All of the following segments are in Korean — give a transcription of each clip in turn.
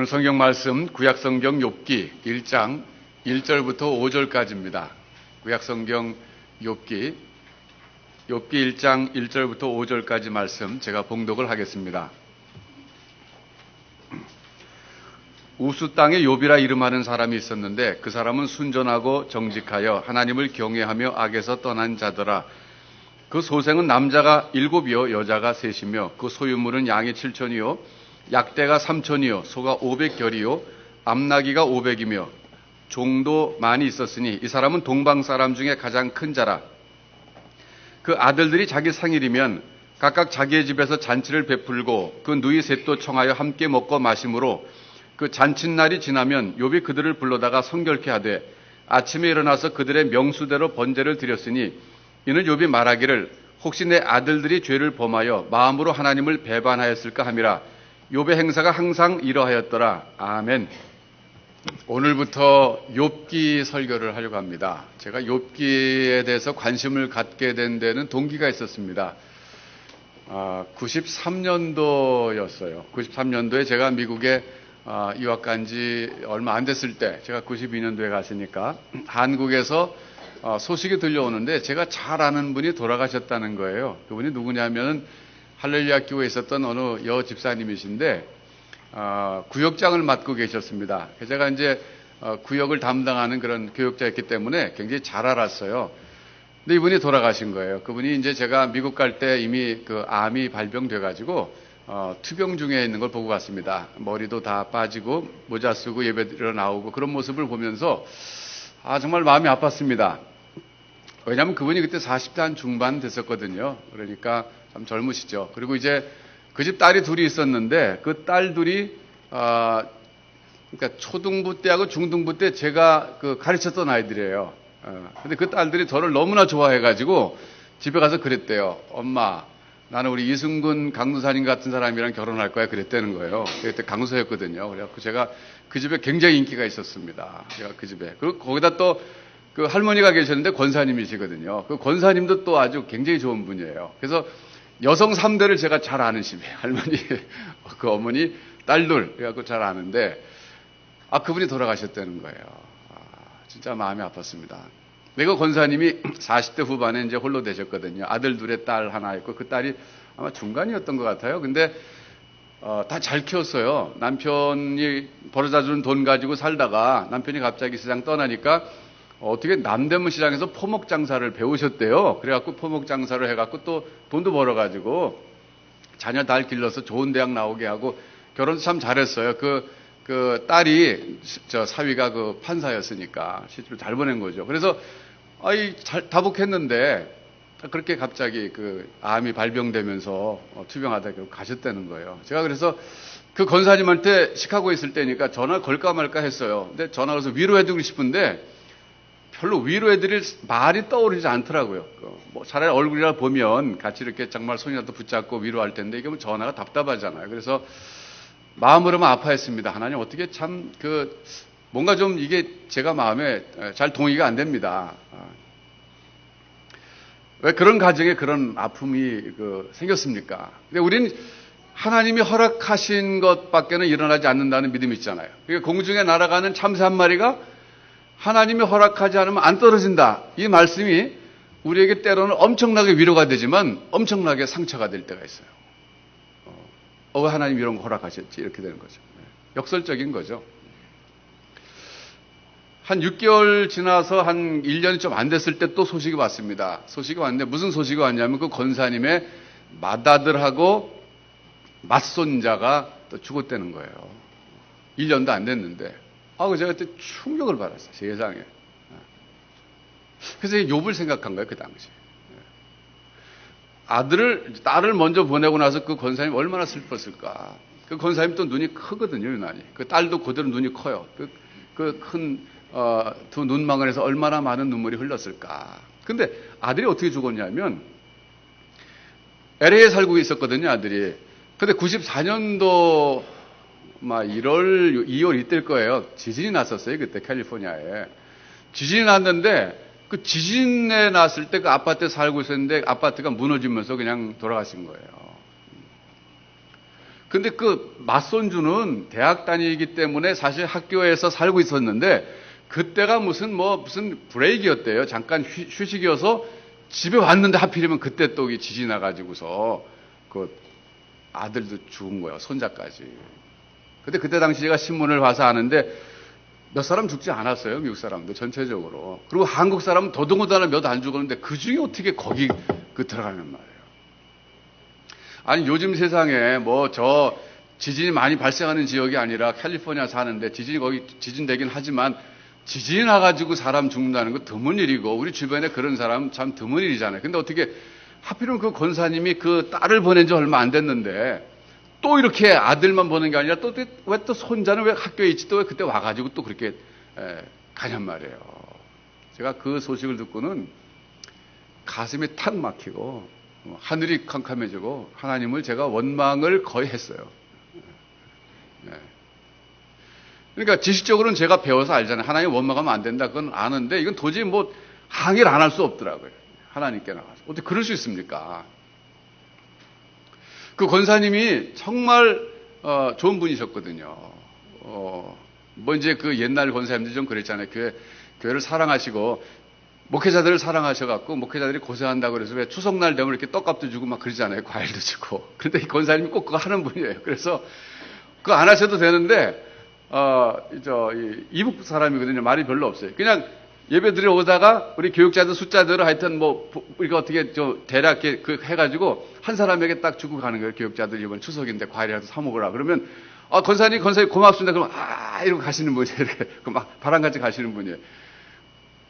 오늘 성경 말씀 구약성경 욥기 1장 1절부터 5절까지입니다. 구약성경 욥기 1장 1절부터 5절까지 말씀 제가 봉독을 하겠습니다. 우스 땅에 욥이라 이름하는 사람이 있었는데 그 사람은 순전하고 정직하여 하나님을 경외하며 악에서 떠난 자더라. 그 소생은 남자가 7이요 여자가 3이며 그 소유물은 양이 7천이요 약대가 3천이요 소가 500결이요 암나기가 500이며 종도 많이 있었으니 이 사람은 동방 사람 중에 가장 큰 자라. 그 아들들이 자기 생일이면 각각 자기의 집에서 잔치를 베풀고 그 누이 셋도 청하여 함께 먹고 마심으로 그 잔칫날이 지나면 욥이 그들을 불러다가 성결케 하되 아침에 일어나서 그들의 명수대로 번제를 드렸으니 이는 욥이 말하기를 혹시 내 아들들이 죄를 범하여 마음으로 하나님을 배반하였을까 함이라. 욥의 행사가 항상 이러하였더라. 아멘. 오늘부터 욥기 설교를 하려고 합니다. 제가 욥기에 대해서 관심을 갖게 된 데는 동기가 있었습니다. 93년도였어요. 93년도에 제가 미국에 유학 간 지 얼마 안 됐을 때, 제가 92년도에 갔으니까 한국에서 소식이 들려오는데 제가 잘 아는 분이 돌아가셨다는 거예요. 그분이 누구냐면 할렐루야 교회에 있었던 어느 여 집사님이신데 구역장을 맡고 계셨습니다. 제가 이제 구역을 담당하는 그런 교역자였기 때문에 굉장히 잘 알았어요. 근데 이분이 돌아가신 거예요. 그분이 이제 제가 미국 갈 때 이미 그 암이 발병돼가지고 투병 중에 있는 걸 보고 갔습니다. 머리도 다 빠지고 모자 쓰고 예배드리러 나오고 그런 모습을 보면서 정말 마음이 아팠습니다. 왜냐하면 그분이 그때 40대 한 중반 됐었거든요. 그러니까 참 젊으시죠. 그리고 이제 그 집 딸이 둘이 있었는데 그 딸 둘이 그러니까 초등부 때하고 중등부 때 제가 그 가르쳤던 아이들이에요. 근데 그 딸들이 저를 너무나 좋아해가지고 집에 가서 그랬대요. 엄마, 나는 우리 이승근 강도사님 같은 사람이랑 결혼할 거야 그랬다는 거예요. 그때 강도사였거든요. 그래갖고 제가 그 집에 굉장히 인기가 있었습니다. 제가 그 집에. 그리고 거기다 또 그 할머니가 계셨는데 권사님이시거든요. 그 권사님도 또 아주 굉장히 좋은 분이에요. 그래서 여성 3대를 제가 잘 아는 집이에요. 할머니, 그 어머니, 딸들. 그래갖고 잘 아는데, 그분이 돌아가셨다는 거예요. 진짜 마음이 아팠습니다. 내가 권사님이 40대 후반에 이제 홀로 되셨거든요. 아들 둘에 딸 하나 있고, 그 딸이 아마 중간이었던 것 같아요. 근데, 다 잘 키웠어요. 남편이 벌어다 주는 돈 가지고 살다가 남편이 갑자기 세상 떠나니까 어떻게 남대문 시장에서 포목 장사를 배우셨대요. 그래갖고 포목 장사를 해갖고 또 돈도 벌어가지고 자녀 달 길러서 좋은 대학 나오게 하고 결혼도 참 잘했어요. 그 딸이 사위가 그 판사였으니까 시집을 잘 보낸 거죠. 그래서 잘 다복했는데 그렇게 갑자기 그 암이 발병되면서 투병하다 가셨다는 거예요. 제가 그래서 그 권사님한테 시카고에 있을 때니까 전화 걸까 말까 했어요. 근데 전화 걸어서 위로해주고 싶은데 별로 위로해드릴 말이 떠오르지 않더라고요. 뭐 차라리 얼굴이라 보면 같이 이렇게 정말 손이라도 붙잡고 위로할 텐데 이게 뭐 전화가 답답하잖아요. 그래서 마음으로만 아파했습니다. 하나님 어떻게 참 뭔가 좀 이게 제가 마음에 잘 동의가 안 됩니다. 왜 그런 가정에 그런 아픔이 생겼습니까? 근데 우린 하나님이 허락하신 것밖에는 일어나지 않는다는 믿음이 있잖아요. 그러니까 공중에 날아가는 참새 한 마리가 하나님이 허락하지 않으면 안 떨어진다. 이 말씀이 우리에게 때로는 엄청나게 위로가 되지만 엄청나게 상처가 될 때가 있어요. 왜 하나님 이런 거 허락하셨지? 이렇게 되는 거죠. 역설적인 거죠. 한 6개월 지나서 한 1년이 좀 안 됐을 때 또 소식이 왔습니다. 소식이 왔는데 무슨 소식이 왔냐면 그 권사님의 맏아들하고 맞손자가 또 죽었다는 거예요. 1년도 안 됐는데. 제가 그때 충격을 받았어요. 세상에. 그래서 욥을 생각한 거예요. 그 당시에. 딸을 먼저 보내고 나서 그 권사님 얼마나 슬펐을까. 그 권사님 또 눈이 크거든요, 유난히. 그 딸도 그대로 눈이 커요. 그 큰, 두 눈망울에서 얼마나 많은 눈물이 흘렀을까. 근데 아들이 어떻게 죽었냐면, LA에 살고 있었거든요, 아들이. 근데 94년도 1월, 2월 이때일 거예요. 지진이 났었어요. 그때 캘리포니아에. 지진이 났는데 그 지진에 났을 때 그 아파트에 살고 있었는데 아파트가 무너지면서 그냥 돌아가신 거예요. 근데 그 맞손주는 대학 다니기 때문에 사실 학교에서 살고 있었는데 그때가 무슨 브레이크였대요. 잠깐 휴식이어서 집에 왔는데 하필이면 그때 또 지진이 나가지고서 그 아들도 죽은 거예요. 손자까지. 근데 그때 당시 제가 신문을 봐서 아는데 몇 사람 죽지 않았어요. 미국 사람들 전체적으로. 그리고 한국 사람은 더더군다나 몇 안 죽었는데 그 중에 어떻게 거기 들어가면 말이에요. 아니 요즘 세상에 지진이 많이 발생하는 지역이 아니라 캘리포니아 사는데 지진이 거기 지진 되긴 하지만 지진이 나가지고 사람 죽는다는 거 드문 일이고 우리 주변에 그런 사람 참 드문 일이잖아요. 근데 어떻게 하필이면 그 권사님이 그 딸을 보낸 지 얼마 안 됐는데 또 이렇게 아들만 보는 게 아니라 또 왜 또 손자는 왜 학교에 있지 또 왜 그때 와가지고 또 그렇게 가냔 말이에요. 제가 그 소식을 듣고는 가슴이 탁 막히고 하늘이 캄캄해지고 하나님을 제가 원망을 거의 했어요. 그러니까 지식적으로는 제가 배워서 알잖아요. 하나님 원망하면 안 된다. 그건 아는데 이건 도저히 항의를 안 할 수 없더라고요. 하나님께 나가서. 어떻게 그럴 수 있습니까? 그 권사님이 정말 좋은 분이셨거든요. 이제 그 옛날 권사님들 좀 그랬잖아요. 교회를 사랑하시고 목회자들을 사랑하셔갖고 목회자들이 고생한다고 그래서 왜 추석날 되면 이렇게 떡값도 주고 막 그러잖아요. 과일도 주고. 그런데 이 권사님이 꼭 그거 하는 분이에요. 그래서 그거 안 하셔도 되는데 이북 사람이거든요. 말이 별로 없어요. 그냥 예배 드리러 오다가 우리 교육자들 숫자들을 하여튼 우리가 어떻게 대략 해가지고 한 사람에게 딱 주고 가는 거예요. 교육자들 이번 추석인데 과일이라도 사 먹으라. 그러면 권사님 고맙습니다. 그러면 이러고 가시는 분이에요. 이렇게 막 바람같이 가시는 분이에요.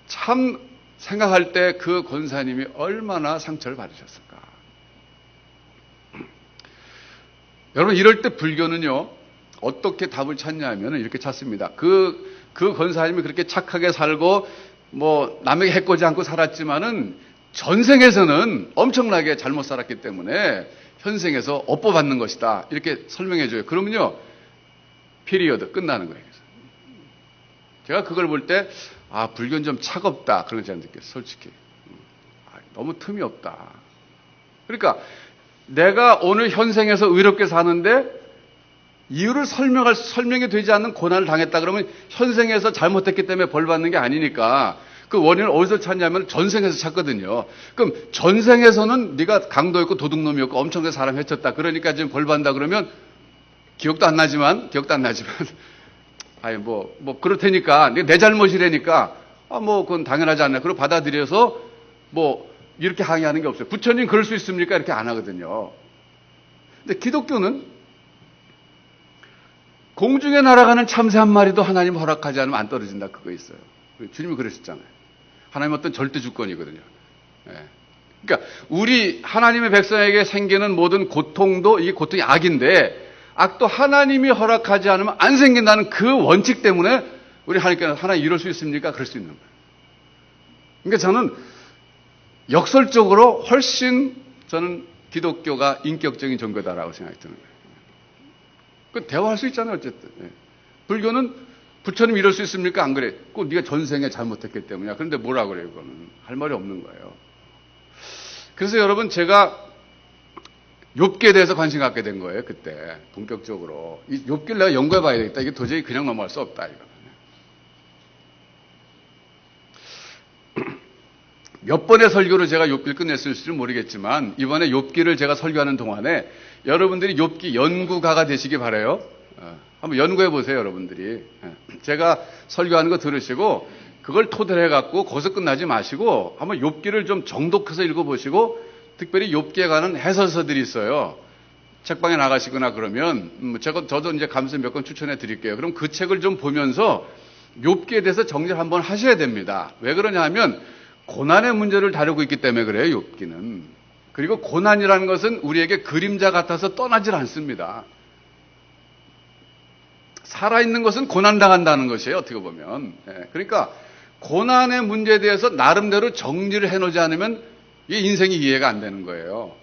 참 생각할 때 그 권사님이 얼마나 상처를 받으셨을까. 여러분 이럴 때 불교는요. 어떻게 답을 찾냐면 이렇게 찾습니다. 그 권사님이 그렇게 착하게 살고 남에게 해코지 않고 살았지만은 전생에서는 엄청나게 잘못 살았기 때문에 현생에서 업보받는 것이다. 이렇게 설명해 줘요. 그러면요. 피리어드 끝나는 거예요. 제가 그걸 볼 때 불교는 좀 차갑다. 그런 거 제가 느꼈어요. 솔직히. 너무 틈이 없다. 그러니까 내가 오늘 현생에서 의롭게 사는데 이유를 설명이 되지 않는 고난을 당했다 그러면 현생에서 잘못했기 때문에 벌 받는 게 아니니까 그 원인을 어디서 찾냐면 전생에서 찾거든요. 그럼 전생에서는 네가 강도였고 도둑놈이었고 엄청나게 사람 해쳤다. 그러니까 지금 벌 받는다 그러면 기억도 안 나지만 그렇다니까 내 잘못이라니까 그건 당연하지 않나. 그리고 받아들여서 이렇게 항의하는 게 없어요. 부처님 그럴 수 있습니까? 이렇게 안 하거든요. 근데 기독교는 공중에 날아가는 참새 한 마리도 하나님 허락하지 않으면 안 떨어진다. 그거 있어요. 주님이 그러셨잖아요. 하나님 어떤 절대 주권이거든요. 그러니까 우리 하나님의 백성에게 생기는 모든 고통도 이게 고통이 악인데 악도 하나님이 허락하지 않으면 안 생긴다는 그 원칙 때문에 우리 하나님께는 하나님 이럴 수 있습니까? 그럴 수 있는 거예요. 그러니까 저는 역설적으로 훨씬 저는 기독교가 인격적인 종교다라고 생각이 드는 거예요. 대화할 수 있잖아요, 어쨌든. 불교는 부처님 이럴 수 있습니까? 안 그래. 꼭 네가 전생에 잘못했기 때문이야. 그런데 뭐라 그래요, 그거는. 할 말이 없는 거예요. 그래서 여러분, 제가 욥기에 대해서 관심 갖게 된 거예요, 그때. 본격적으로. 이 욥기를 내가 연구해 봐야 되겠다. 이게 도저히 그냥 넘어갈 수 없다, 이거. 몇 번의 설교로 제가 욥기를 끝냈을지는 모르겠지만 이번에 욥기를 제가 설교하는 동안에 여러분들이 욥기 연구가가 되시기 바라요. 한번 연구해 보세요, 여러분들이. 제가 설교하는 거 들으시고 그걸 토대로 해갖고 거기서 끝나지 마시고 한번 욥기를 좀 정독해서 읽어보시고 특별히 욥기에 관한 해설서들이 있어요. 책방에 나가시거나 그러면 저도 이제 감사 몇 권 추천해 드릴게요. 그럼 그 책을 좀 보면서 욥기에 대해서 정리를 한번 하셔야 됩니다. 왜 그러냐 하면 고난의 문제를 다루고 있기 때문에 그래요, 욥기는. 그리고 고난이라는 것은 우리에게 그림자 같아서 떠나질 않습니다. 살아있는 것은 고난당한다는 것이에요, 어떻게 보면. 그러니까 고난의 문제에 대해서 나름대로 정리를 해놓지 않으면 이게 인생이 이해가 안 되는 거예요.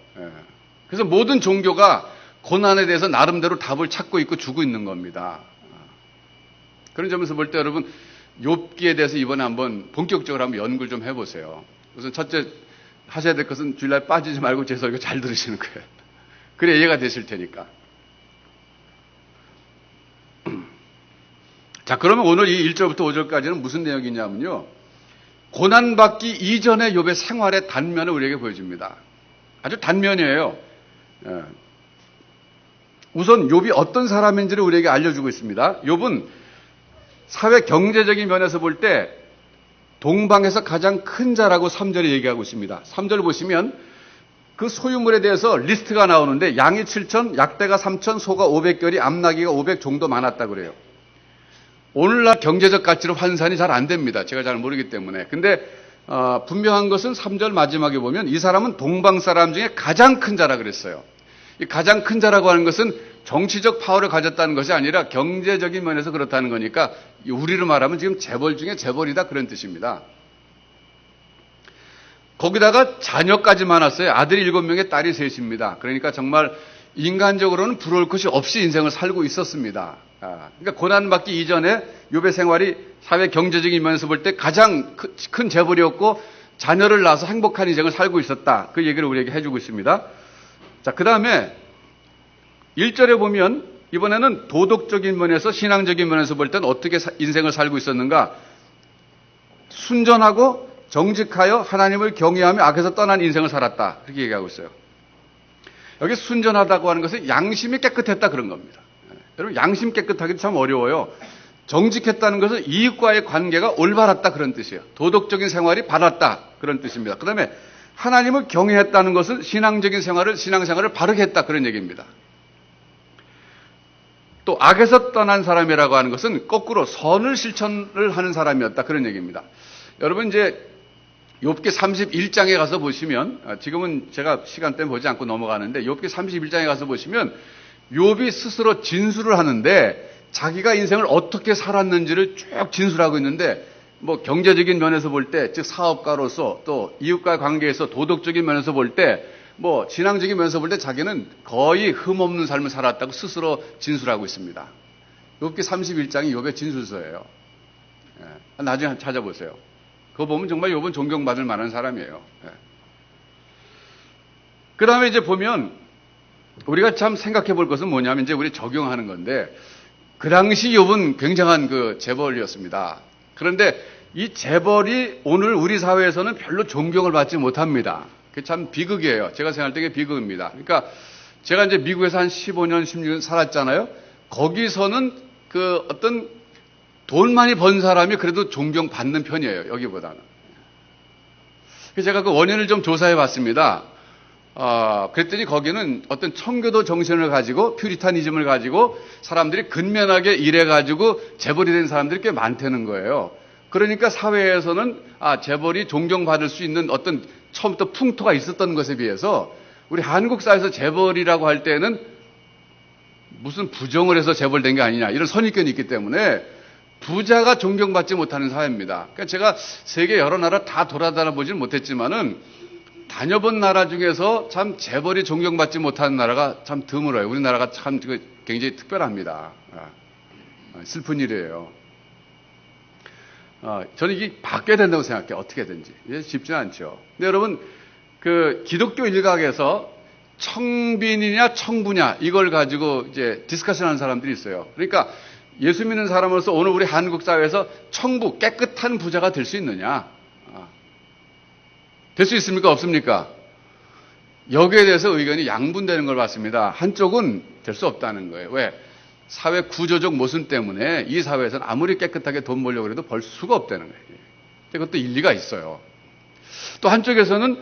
그래서 모든 종교가 고난에 대해서 나름대로 답을 찾고 있고 주고 있는 겁니다. 그런 점에서 볼 때 여러분 욥기에 대해서 이번에 한번 본격적으로 한번 연구를 좀 해보세요. 우선 첫째 하셔야 될 것은 주일날 빠지지 말고 제 설교 잘 들으시는 거예요. 그래 이해가 되실 테니까. 자, 그러면 오늘 이 1절부터 5절까지는 무슨 내용이냐면요. 고난받기 이전의 욥의 생활의 단면을 우리에게 보여줍니다. 아주 단면이에요. 우선 욥이 어떤 사람인지를 우리에게 알려주고 있습니다. 욥은 사회 경제적인 면에서 볼 때 동방에서 가장 큰 자라고 3절에 얘기하고 있습니다. 3절 보시면 그 소유물에 대해서 리스트가 나오는데 양이 7천, 약대가 3천, 소가 500결이, 암나귀가 500 정도 많았다 그래요. 오늘날 경제적 가치로 환산이 잘 안 됩니다. 제가 잘 모르기 때문에. 근데 분명한 것은 3절 마지막에 보면 이 사람은 동방 사람 중에 가장 큰 자라 그랬어요. 이 가장 큰 자라고 하는 것은 정치적 파워를 가졌다는 것이 아니라 경제적인 면에서 그렇다는 거니까 우리로 말하면 지금 재벌 중에 재벌이다 그런 뜻입니다. 거기다가 자녀까지 많았어요. 아들이 7명에 딸이 3입니다. 그러니까 정말 인간적으로는 부러울 것이 없이 인생을 살고 있었습니다. 그러니까 고난받기 이전에 욥의 생활이 사회 경제적인 면에서 볼 때 가장 큰 재벌이었고 자녀를 낳아서 행복한 인생을 살고 있었다. 그 얘기를 우리에게 해주고 있습니다. 자, 그 다음에 1절에 보면 이번에는 도덕적인 면에서 신앙적인 면에서 볼 때는 어떻게 인생을 살고 있었는가. 순전하고 정직하여 하나님을 경외하며 악에서 떠난 인생을 살았다. 그렇게 얘기하고 있어요. 여기 순전하다고 하는 것은 양심이 깨끗했다 그런 겁니다. 여러분 양심 깨끗하기도 참 어려워요. 정직했다는 것은 이익과의 관계가 올바랐다 그런 뜻이에요. 도덕적인 생활이 바랐다 그런 뜻입니다. 그 다음에 하나님을 경외했다는 것은 신앙적인 생활을 신앙생활을 바르게 했다 그런 얘기입니다. 또 악에서 떠난 사람이라고 하는 것은 거꾸로 선을 실천을 하는 사람이었다 그런 얘기입니다. 여러분 이제 욥기 31장에 가서 보시면 지금은 제가 시간 때문에 보지 않고 넘어가는데 욥기 31장에 가서 보시면 욥이 스스로 진술을 하는데 자기가 인생을 어떻게 살았는지를 쭉 진술하고 있는데 뭐 경제적인 면에서 볼 때 즉 사업가로서 또 이웃과의 관계에서 도덕적인 면에서 볼 때 뭐 신앙적인 면에서 볼 때 자기는 거의 흠없는 삶을 살았다고 스스로 진술하고 있습니다. 욥기 31장이 욥의 진술서예요. 나중에 찾아보세요. 그거 보면 정말 욥은 존경받을 만한 사람이에요. 그 다음에 이제 보면 우리가 참 생각해 볼 것은 뭐냐면 이제 우리 적용하는 건데 그 당시 욥은 굉장한 그 재벌이었습니다. 그런데 이 재벌이 오늘 우리 사회에서는 별로 존경을 받지 못합니다. 그게 참 비극이에요. 제가 생각할 때 그게 비극입니다. 그러니까 제가 이제 미국에서 한 15년, 16년 살았잖아요. 거기서는 그 어떤 돈 많이 번 사람이 그래도 존경받는 편이에요. 여기보다는. 그래서 제가 그 원인을 좀 조사해 봤습니다. 그랬더니 거기는 어떤 청교도 정신을 가지고 퓨리타니즘을 가지고 사람들이 근면하게 일해가지고 재벌이 된 사람들이 꽤 많다는 거예요. 그러니까 사회에서는 재벌이 존경받을 수 있는 어떤 처음부터 풍토가 있었던 것에 비해서 우리 한국 사회에서 재벌이라고 할 때는 무슨 부정을 해서 재벌된 게 아니냐 이런 선입견이 있기 때문에 부자가 존경받지 못하는 사회입니다. 그러니까 제가 세계 여러 나라 다 돌아다녀 보지는 못했지만은 다녀본 나라 중에서 참 재벌이 존경받지 못하는 나라가 참 드물어요. 우리나라가 참 굉장히 특별합니다. 슬픈 일이에요. 저는 이게 바뀌어야 된다고 생각해요. 어떻게든지. 쉽지는 않죠. 근데 여러분, 그 기독교 일각에서 청빈이냐 청부냐 이걸 가지고 이제 디스커션 하는 사람들이 있어요. 그러니까 예수 믿는 사람으로서 오늘 우리 한국 사회에서 청부, 깨끗한 부자가 될 수 있느냐? 될 수 있습니까? 없습니까? 여기에 대해서 의견이 양분되는 걸 봤습니다. 한쪽은 될 수 없다는 거예요. 왜? 사회 구조적 모순 때문에 이 사회에서는 아무리 깨끗하게 돈 벌려고 해도 벌 수가 없다는 거예요. 그것도 일리가 있어요. 또 한쪽에서는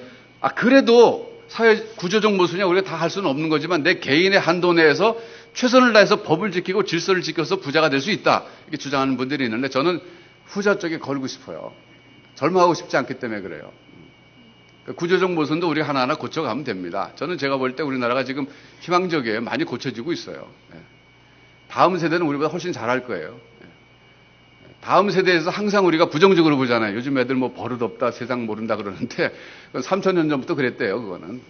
그래도 사회 구조적 모순이야 우리가 다 할 수는 없는 거지만 내 개인의 한도 내에서 최선을 다해서 법을 지키고 질서를 지켜서 부자가 될 수 있다. 이렇게 주장하는 분들이 있는데 저는 후자 쪽에 걸고 싶어요. 절망하고 싶지 않기 때문에 그래요. 구조적 모순도 우리 하나하나 고쳐가면 됩니다. 저는 제가 볼 때 우리나라가 지금 희망적이에요. 많이 고쳐지고 있어요. 다음 세대는 우리보다 훨씬 잘할 거예요. 다음 세대에서 항상 우리가 부정적으로 보잖아요. 요즘 애들 뭐 버릇없다, 세상 모른다 그러는데 3,000년 전부터 그랬대요. 그거는.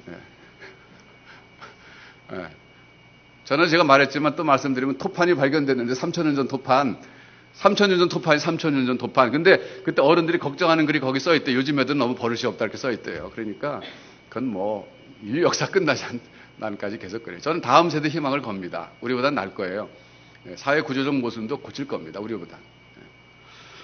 저는 제가 말했지만 또 말씀드리면 토판이 발견됐는데 3,000년 전 토판. 3,000년 전 토판이 3,000년 전 토판. 근데 그때 어른들이 걱정하는 글이 거기 써있대. 요즘 애들은 너무 버릇이 없다 이렇게 써있대요. 그러니까 그건 뭐 인류 역사 끝나지 않는까지 계속 그래요. 저는 다음 세대 희망을 겁니다. 우리보단 나을 거예요. 사회 구조적 모순도 고칠 겁니다. 우리보다.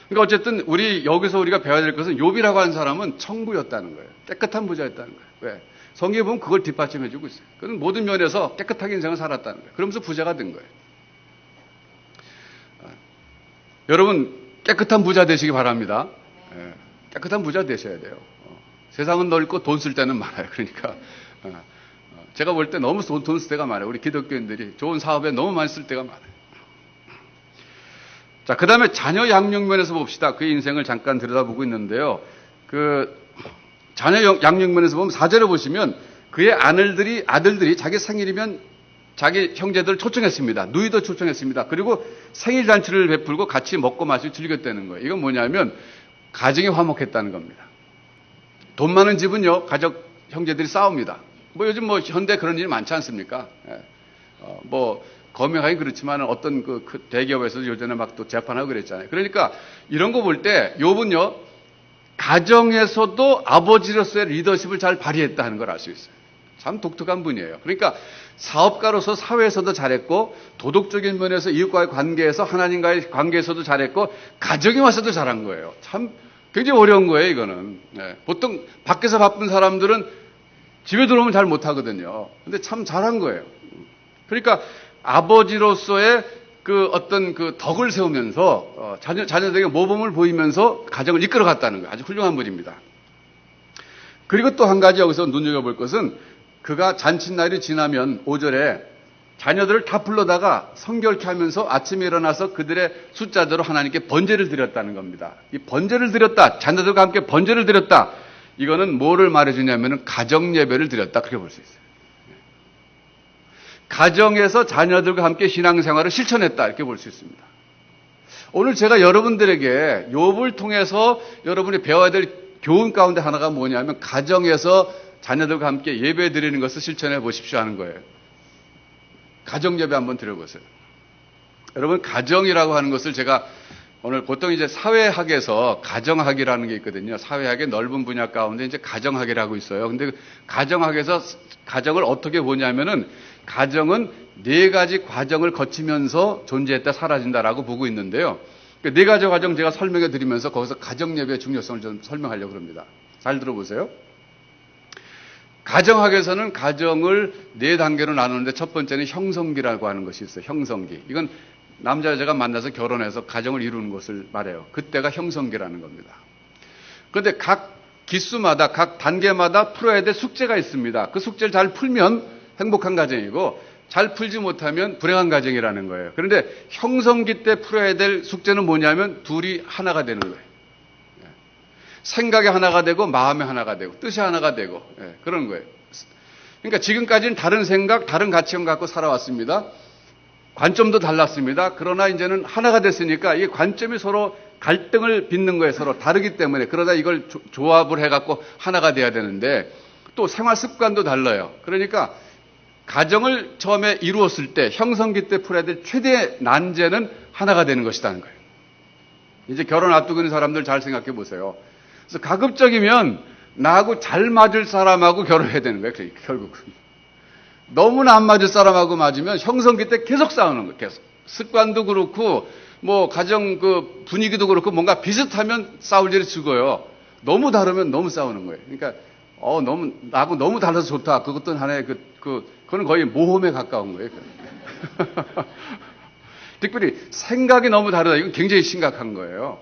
그러니까 어쨌든 여기서 우리가 배워야 될 것은 욥이라고 하는 사람은 청부였다는 거예요. 깨끗한 부자였다는 거예요. 왜? 성경에 보면 그걸 뒷받침해주고 있어요. 그는 모든 면에서 깨끗하게 인생을 살았다는 거예요. 그러면서 부자가 된 거예요. 여러분 깨끗한 부자 되시기 바랍니다. 깨끗한 부자 되셔야 돼요. 세상은 넓고 돈 쓸 때는 많아요. 그러니까 제가 볼 때 너무 돈 쓸 때가 많아요. 우리 기독교인들이 좋은 사업에 너무 많이 쓸 때가 많아요. 자, 그 다음에 자녀 양육면에서 봅시다. 그의 인생을 잠깐 들여다보고 있는데요. 자녀 양육면에서 보면 4절에 보시면 그의 아들들이 자기 생일이면 자기 형제들을 초청했습니다. 누이도 초청했습니다. 그리고 생일 잔치를 베풀고 같이 먹고 마시고 즐겼다는 거예요. 이건 뭐냐면 가정이 화목했다는 겁니다. 돈 많은 집은요, 가족 형제들이 싸웁니다. 요즘 현대 그런 일이 많지 않습니까? 거명하기 그렇지만 어떤 그 대기업에서도 요즘에 막 또 재판하고 그랬잖아요. 그러니까 이런 거 볼 때 욥은요, 가정에서도 아버지로서의 리더십을 잘 발휘했다 하는 걸 알 수 있어요. 참 독특한 분이에요. 그러니까 사업가로서 사회에서도 잘했고, 도덕적인 면에서 이웃과의 관계에서 하나님과의 관계에서도 잘했고, 가정에 와서도 잘한 거예요. 참 굉장히 어려운 거예요, 이거는. 보통 밖에서 바쁜 사람들은 집에 들어오면 잘 못하거든요. 근데 참 잘한 거예요. 그러니까 아버지로서의 어떤 덕을 세우면서 자녀들에게 모범을 보이면서 가정을 이끌어 갔다는 거예요. 아주 훌륭한 분입니다. 그리고 또 한 가지 여기서 눈여겨볼 것은 그가 잔칫날이 지나면 5절에 자녀들을 다 불러다가 성결케 하면서 아침에 일어나서 그들의 숫자대로 하나님께 번제를 드렸다는 겁니다. 이 번제를 드렸다, 자녀들과 함께 번제를 드렸다, 이거는 뭐를 말해주냐면 가정 예배를 드렸다, 그렇게 볼 수 있어요. 가정에서 자녀들과 함께 신앙생활을 실천했다, 이렇게 볼 수 있습니다. 오늘 제가 여러분들에게 욥을 통해서 여러분이 배워야 될 교훈 가운데 하나가 뭐냐면 가정에서 자녀들과 함께 예배 드리는 것을 실천해 보십시오 하는 거예요. 가정 예배 한번 드려보세요. 여러분, 가정이라고 하는 것을 제가 오늘 보통 이제 사회학에서 가정학이라는 게 있거든요. 사회학의 넓은 분야 가운데 이제 가정학이라고 있어요. 근데 가정학에서 가정을 어떻게 보냐면은 가정은 4가지 과정을 거치면서 존재했다 사라진다라고 보고 있는데요. 그 4가지 과정 제가 설명해 드리면서 거기서 가정 예배의 중요성을 좀 설명하려고 합니다. 잘 들어보세요. 가정학에서는 가정을 4단계로 나누는데 첫 번째는 형성기라고 하는 것이 있어요. 형성기. 이건 남자 여자가 만나서 결혼해서 가정을 이루는 것을 말해요. 그때가 형성기라는 겁니다. 그런데 각 기수마다 각 단계마다 풀어야 될 숙제가 있습니다. 그 숙제를 잘 풀면 행복한 가정이고 잘 풀지 못하면 불행한 가정이라는 거예요. 그런데 형성기 때 풀어야 될 숙제는 뭐냐면 둘이 하나가 되는 거예요. 생각이 하나가 되고 마음이 하나가 되고 뜻이 하나가 되고 그런 거예요. 그러니까 지금까지는 다른 생각, 다른 가치관 갖고 살아왔습니다. 관점도 달랐습니다. 그러나 이제는 하나가 됐으니까 이 관점이 서로 갈등을 빚는 거예요. 서로 다르기 때문에. 그러다 이걸 조합을 해갖고 하나가 돼야 되는데 또 생활 습관도 달라요. 그러니까 가정을 처음에 이루었을 때 형성기 때 풀어야 될 최대의 난제는 하나가 되는 것이라는 거예요. 이제 결혼 앞두고 있는 사람들 잘 생각해 보세요. 그래서 가급적이면 나하고 잘 맞을 사람하고 결혼해야 되는 거예요. 결국은. 너무나 안 맞을 사람하고 맞으면 형성기 때 계속 싸우는 거예요. 계속. 습관도 그렇고 가정 분위기도 그렇고 뭔가 비슷하면 싸울 일이 죽어요. 너무 다르면 너무 싸우는 거예요. 그러니까 나하고 너무 달라서 좋다. 그것도 하나의 그거는 거의 모험에 가까운 거예요. 특별히 생각이 너무 다르다. 이건 굉장히 심각한 거예요.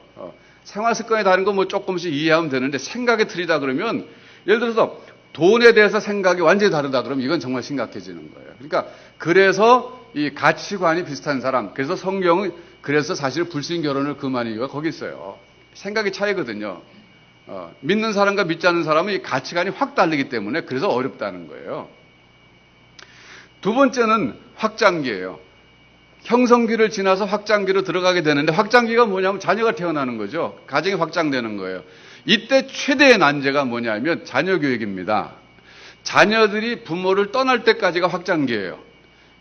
생활 습관이 다른 거 조금씩 이해하면 되는데 생각이 틀리다 그러면 예를 들어서 돈에 대해서 생각이 완전히 다르다 그러면 이건 정말 심각해지는 거예요. 그러니까 그래서 이 가치관이 비슷한 사람, 그래서 성경은 그래서 사실 불신 결혼을 금하는 이유가 거기 있어요. 생각이 차이거든요. 믿는 사람과 믿지 않는 사람은 이 가치관이 확 다르기 때문에 그래서 어렵다는 거예요. 두 번째는 확장기예요. 형성기를 지나서 확장기로 들어가게 되는데 확장기가 뭐냐면 자녀가 태어나는 거죠. 가정이 확장되는 거예요. 이때 최대의 난제가 뭐냐면 자녀 교육입니다. 자녀들이 부모를 떠날 때까지가 확장기예요.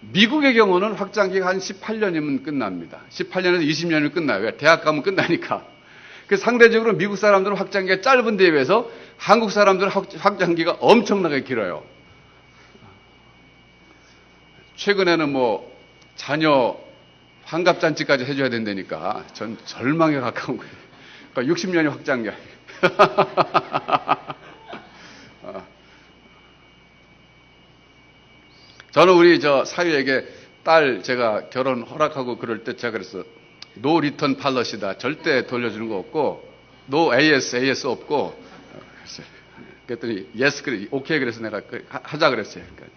미국의 경우는 확장기가 한 18년이면 끝납니다. 18년에서 20년이면 끝나요. 왜? 대학 가면 끝나니까. 그 상대적으로 미국 사람들은 확장기가 짧은 데에 비해서 한국 사람들은 확장기가 엄청나게 길어요. 최근에는 자녀 환갑잔치까지 해줘야 된다니까 전 절망에 가까운 거예요. 그러니까 60년이 확장기. 저는 우리 저 사위에게 딸 제가 결혼 허락하고 그럴 때 제가 그랬어. 노 리턴 팔러시다. 절대 돌려주는 거 없고, 노 AS 없고, 그랬더니 예스 그래, 오케이 그래서 내가 하자 그랬어요. 그러니까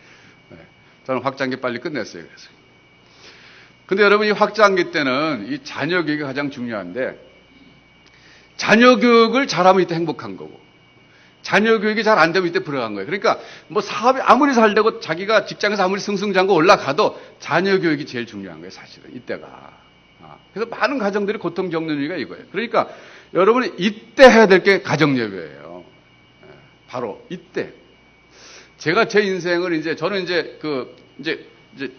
저는 확장기 빨리 끝냈어요. 그래서. 근데 여러분 이 확장기 때는 이 자녀 교육이 가장 중요한데, 자녀 교육을 잘하면 이때 행복한 거고, 자녀 교육이 잘 안 되면 이때 불행한 거예요. 그러니까 뭐 사업이 아무리 잘 되고 자기가 직장에서 아무리 승승장구 올라가도 자녀 교육이 제일 중요한 거예요. 사실은 이때가. 그래서 많은 가정들이 고통 겪는 이유가 이거예요. 그러니까 여러분이 이때 해야 될 게 가정 예배예요. 바로 이때. 제가 제 인생을 저는 이제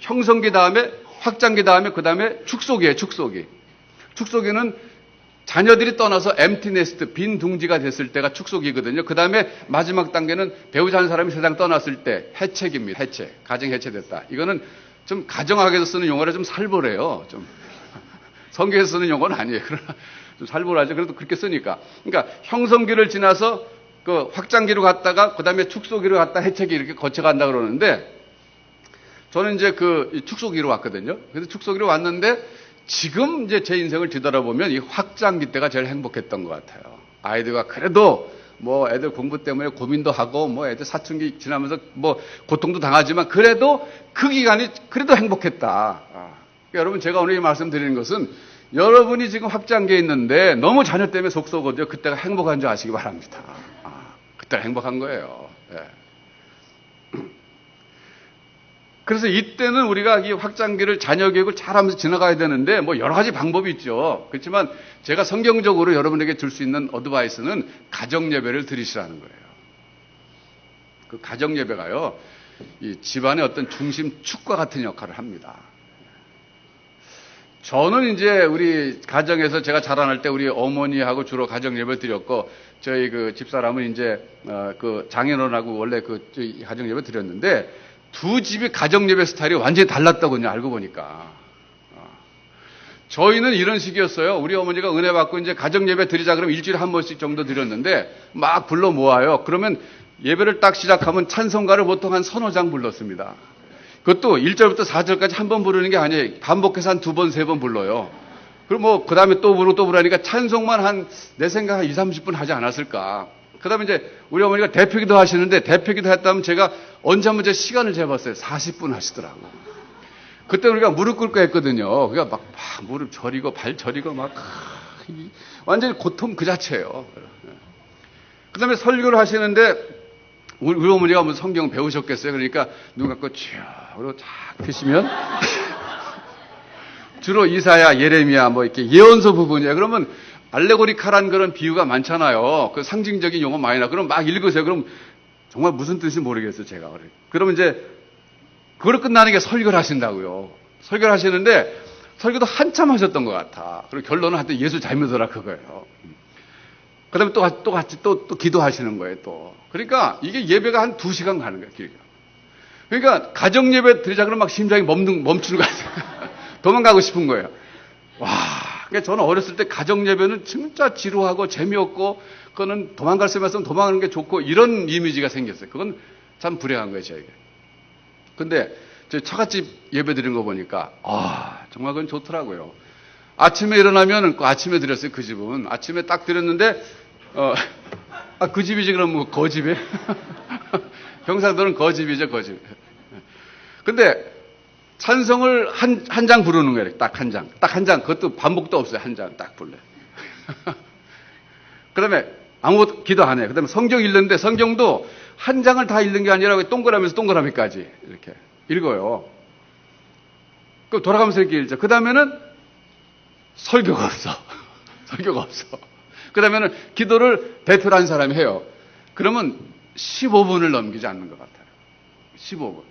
형성기 다음에 확장기 다음에 그 다음에 축소기예요. 축소기는 자녀들이 떠나서 엠티 네스트, 빈 둥지가 됐을 때가 축소기거든요. 그 다음에 마지막 단계는 배우자 한 사람이 세상 떠났을 때 해체기입니다. 해체. 가정 해체됐다. 이거는 좀 가정학에서 쓰는 용어라 좀 살벌해요. 좀 성경에서 쓰는 용어는 아니에요. 그러나 좀 살벌하죠. 그래도 그렇게 쓰니까. 그러니까 형성기를 지나서 그 확장기로 갔다가 그 다음에 축소기로 갔다 해체기 이렇게 거쳐간다 그러는데, 저는 이제 그 축소기로 왔거든요. 그래서 축소기로 왔는데 지금 이제 제 인생을 뒤돌아보면 이 확장기 때가 제일 행복했던 것 같아요. 아이들과 그래도 뭐 애들 공부 때문에 고민도 하고 뭐 애들 사춘기 지나면서 뭐 고통도 당하지만 그래도 그 기간이 그래도 행복했다. 여러분 제가 오늘 이 말씀드리는 것은 여러분이 지금 확장기에 있는데 너무 자녀 때문에 속 썩어도 그때가 행복한 줄 아시기 바랍니다. 그때가 행복한 거예요. 예. 그래서 이때는 우리가 이 확장기를 자녀 교육을 잘하면서 지나가야 되는데 뭐 여러 가지 방법이 있죠. 그렇지만 제가 성경적으로 여러분에게 줄 수 있는 어드바이스는 가정 예배를 드리시라는 거예요. 그 가정 예배가요, 이 집안의 어떤 중심축과 같은 역할을 합니다. 저는 이제 우리 가정에서 제가 자라날 때 우리 어머니하고 주로 가정 예배 드렸고, 저희 그 집사람은 이제 그 장인어른하고 원래 그 가정 예배 드렸는데, 두 집이 가정 예배 스타일이 완전히 달랐더군요. 알고 보니까. 저희는 이런 식이었어요. 우리 어머니가 은혜 받고 이제 가정 예배 드리자 그러면 일주일에 한 번씩 정도 드렸는데 막 불러 모아요. 그러면 예배를 딱 시작하면 찬송가를 보통 한 서너 장 불렀습니다. 그것도 1절부터 4절까지 한 번 부르는 게 아니에요. 반복해서 한 두 번, 세 번 불러요. 그리고 뭐 그 다음에 또 부르고 또 부르니까 찬송만 한 내 생각 한 20, 30분 하지 않았을까. 그 다음에 이제 우리 어머니가 대표기도 하시는데, 대표기도 했다면 제가 언제 한번 제 시간을 재봤어요. 40분 하시더라고. 그때 우리가 무릎 꿇고 했거든요. 그러니까 막 무릎 저리고 발 저리고 막 완전히 고통 그 자체예요. 그 다음에 설교를 하시는데 우리 어머니가 무슨 성경 배우셨겠어요. 그러니까 눈 감고 쭉 그리고 쫙 펴시면 주로 이사야, 예레미야 뭐 이렇게 예언서 부분이에요. 그러면 알레고리칼한 그런 비유가 많잖아요. 그 상징적인 용어 많이 나. 그럼 막 읽으세요. 그럼 정말 무슨 뜻인지 모르겠어요, 제가. 그러면 이제 그걸 끝나는 게 설교를 하신다고요. 설교를 하시는데 설교도 한참 하셨던 것 같아. 그리고 결론은 하여튼 예수 잘 믿어라 그거예요. 그 다음에 또 같이 또 기도하시는 거예요, 또. 그러니까 이게 예배가 한 2시간 가는 거예요, 길게. 그러니까 가정 예배 드리자 그러면 막 심장이 멈추는 거 같아요. 도망가고 싶은 거예요. 와. 그러니까 저는 어렸을 때 가정 예배는 진짜 지루하고 재미없고, 그거는 도망갈 수 있으면 도망가는 게 좋고, 이런 이미지가 생겼어요. 그건 참 불행한 거예요, 저에게. 근데 저 처갓집 예배 드린 거 보니까 정말 그건 좋더라고요. 아침에 일어나면 아침에 드렸어요. 그 집은 아침에 딱 드렸는데 그 집이지 그럼 뭐 거집에 경상도는 거집이죠, 거집. 근데 찬송을 한 장 부르는 거예요. 딱 한 장. 그것도 반복도 없어요. 한 장 딱 불러요. 그 다음에 아무것도 기도 안 해요. 그 다음에 성경 읽는데 성경도 한 장을 다 읽는 게 아니라 동그라미에서 동그라미까지 이렇게 읽어요. 그럼 돌아가면서 이렇게 읽죠. 그 다음에는 설교가 없어. 설교가 없어. 그 다음에는 기도를 대표로 한 사람이 해요. 그러면 15분을 넘기지 않는 것 같아요. 15분.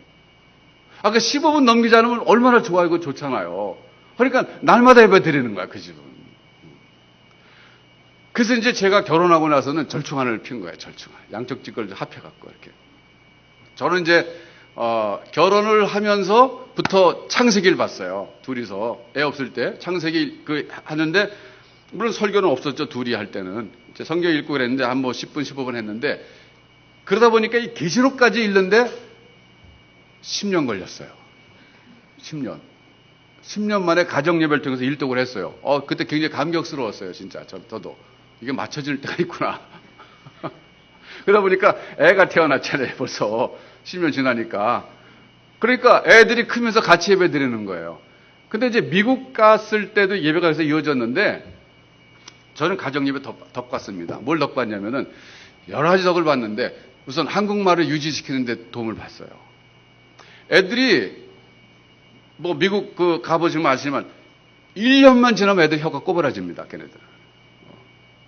그 15분 넘기지 않으면 얼마나 좋아요. 좋잖아요. 그러니까 날마다 예배 드리는 거야, 그 집은. 그래서 이제 제가 결혼하고 나서는 절충안을 핀 거예요, 절충안. 양쪽 집을 합해갖고, 이렇게. 저는 이제, 결혼을 하면서 설교부터 창세기를 봤어요. 둘이서 애 없을 때 창세기 하는데 물론 설교는 없었죠. 둘이 할 때는 이제 성경 읽고 그랬는데 한 뭐 10분 15분 했는데 그러다 보니까 이 계시록까지 읽는데 10년 걸렸어요. 10년 만에 가정 예배를 통해서 일독을 했어요. 그때 굉장히 감격스러웠어요. 진짜 저도 이게 맞춰질 때가 있구나. 그러다 보니까 애가 태어났잖아요. 벌써 10년 지나니까. 그러니까 애들이 크면서 같이 예배 드리는 거예요. 근데 이제 미국 갔을 때도 예배가 계속 이어졌는데 저는 가정 예배 덕 봤습니다. 뭘 덕 봤냐면은 여러 가지 덕을 봤는데 우선 한국말을 유지시키는 데 도움을 봤어요. 애들이 뭐 미국 가보시면 아시지만 1년만 지나면 애들 혀가 꼬부라집니다. 걔네들.